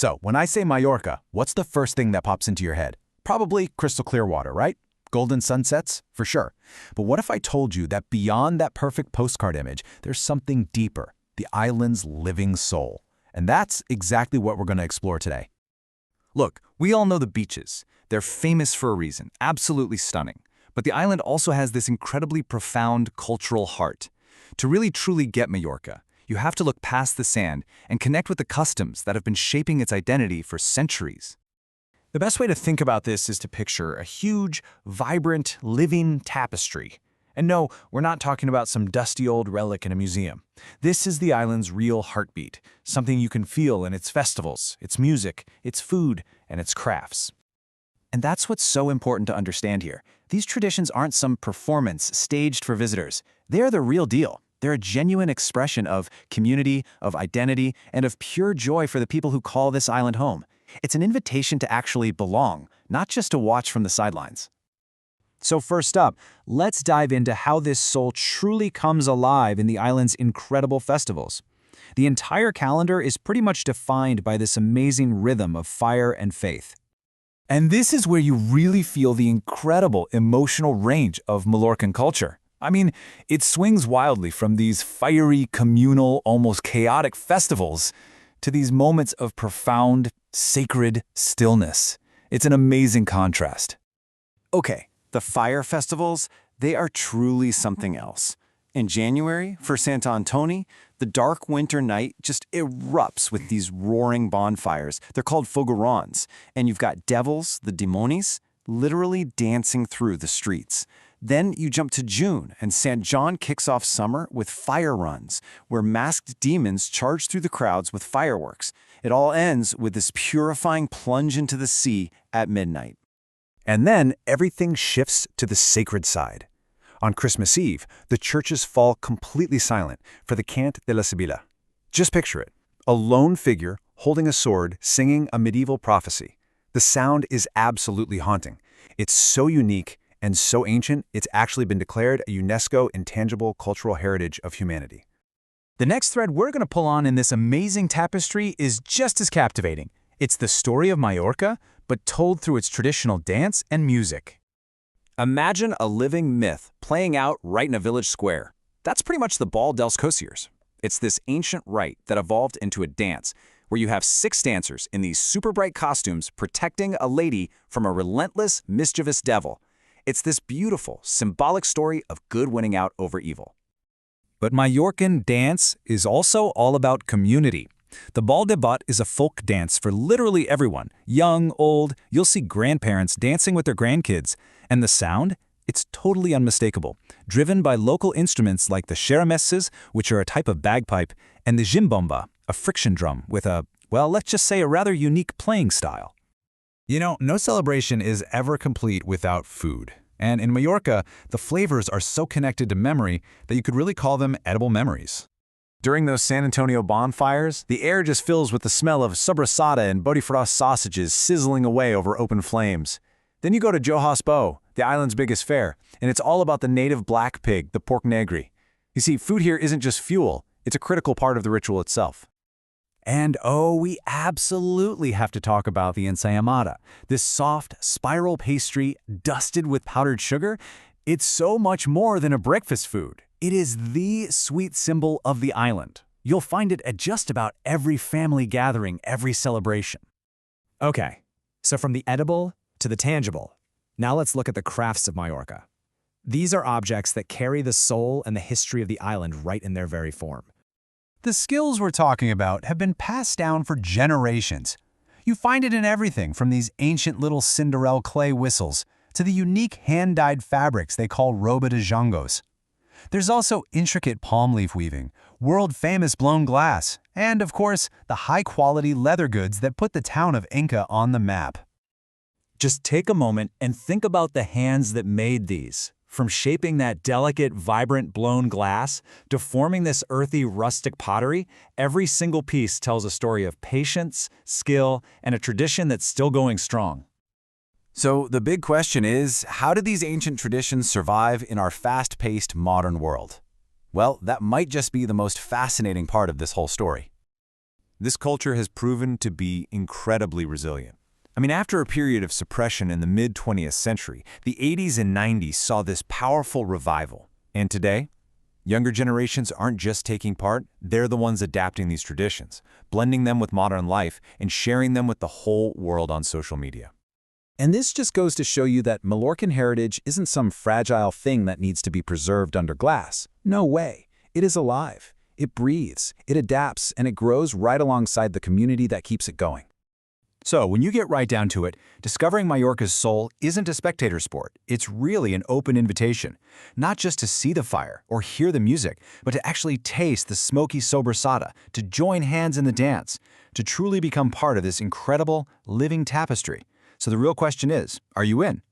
So, when I say Mallorca, what's the first thing that pops into your head? Probably crystal clear water, right? Golden sunsets? For sure. But what if I told you that beyond that perfect postcard image, there's something deeper, the island's living soul? And that's exactly what we're going to explore today. Look, we all know the beaches. They're famous for a reason, absolutely stunning. But the island also has this incredibly profound cultural heart. To really truly get Mallorca, you have to look past the sand and connect with the customs that have been shaping its identity for centuries. The best way to think about this is to picture a huge, vibrant, living tapestry. And no, we're not talking about some dusty old relic in a museum. This is the island's real heartbeat, something you can feel in its festivals, its music, its food, and its crafts. And that's what's so important to understand here. These traditions aren't some performance staged for visitors. They're the real deal. They're a genuine expression of community, of identity, and of pure joy for the people who call this island home. It's an invitation to actually belong, not just to watch from the sidelines. So first up, let's dive into how this soul truly comes alive in the island's incredible festivals. The entire calendar is pretty much defined by this amazing rhythm of fire and faith. And this is where you really feel the incredible emotional range of Mallorcan culture. I mean, it swings wildly from these fiery, communal, almost chaotic festivals to these moments of profound, sacred stillness. It's an amazing contrast. Okay, the fire festivals, they are truly something else. In January, for Sant Antoni, the dark winter night just erupts with these roaring bonfires. They're called foguerons, and you've got devils, the demonis, literally dancing through the streets. Then you jump to June, and Sant Joan kicks off summer with fire runs, where masked demons charge through the crowds with fireworks. It all ends with this purifying plunge into the sea at midnight. And then everything shifts to the sacred side. On Christmas Eve, the churches fall completely silent for the chant de la Sibil. Just picture it, a lone figure holding a sword singing a medieval prophecy. The sound is absolutely haunting. It's so unique and so ancient, it's actually been declared a UNESCO Intangible Cultural Heritage of Humanity. The next thread we're going to pull on in this amazing tapestry is just as captivating. It's the story of Mallorca, but told through its traditional dance and music. Imagine a living myth playing out right in a village square. That's pretty much the Ball dels Cossiers. It's this ancient rite that evolved into a dance, where you have 6 dancers in these super bright costumes protecting a lady from a relentless, mischievous devil. It's this beautiful, symbolic story of good winning out over evil. But Majorcan dance is also all about community. The Ball de Bot is a folk dance for literally everyone, young, old. You'll see grandparents dancing with their grandkids. And the sound? It's totally unmistakable, driven by local instruments like the xeramesses, which are a type of bagpipe, and the jimbomba, a friction drum with a, well, let's just say a rather unique playing style. You know, no celebration is ever complete without food. And in Mallorca, the flavors are so connected to memory that you could really call them edible memories. During those San Antonio bonfires, the air just fills with the smell of sobrassada and botifrost sausages sizzling away over open flames. Then you go to Dijous, the island's biggest fair, and it's all about the native black pig, the porc negre. You see, food here isn't just fuel, it's a critical part of the ritual itself. And oh, we absolutely have to talk about the ensaimada, this soft, spiral pastry dusted with powdered sugar. It's so much more than a breakfast food. It is the sweet symbol of the island. You'll find it at just about every family gathering, every celebration. Okay, so from the edible to the tangible, now let's look at the crafts of Mallorca. These are objects that carry the soul and the history of the island right in their very form. The skills we're talking about have been passed down for generations. You find it in everything from these ancient little Cinderella clay whistles to the unique hand-dyed fabrics they call roba de jongos. There's also intricate palm leaf weaving, world-famous blown glass, and, of course, the high-quality leather goods that put the town of Inca on the map. Just take a moment and think about the hands that made these. From shaping that delicate, vibrant blown glass to forming this earthy, rustic pottery, every single piece tells a story of patience, skill, and a tradition that's still going strong. So the big question is, how did these ancient traditions survive in our fast-paced modern world? Well, that might just be the most fascinating part of this whole story. This culture has proven to be incredibly resilient. I mean, after a period of suppression in the mid-20th century, the 80s and 90s saw this powerful revival. And today, younger generations aren't just taking part, they're the ones adapting these traditions, blending them with modern life, and sharing them with the whole world on social media. And this just goes to show you that Mallorcan heritage isn't some fragile thing that needs to be preserved under glass. No way. It is alive. It breathes, it adapts, and it grows right alongside the community that keeps it going. So, when you get right down to it, discovering Mallorca's soul isn't a spectator sport. It's really an open invitation, not just to see the fire or hear the music, but to actually taste the smoky sobrassada, to join hands in the dance, to truly become part of this incredible, living tapestry. So the real question is, are you in?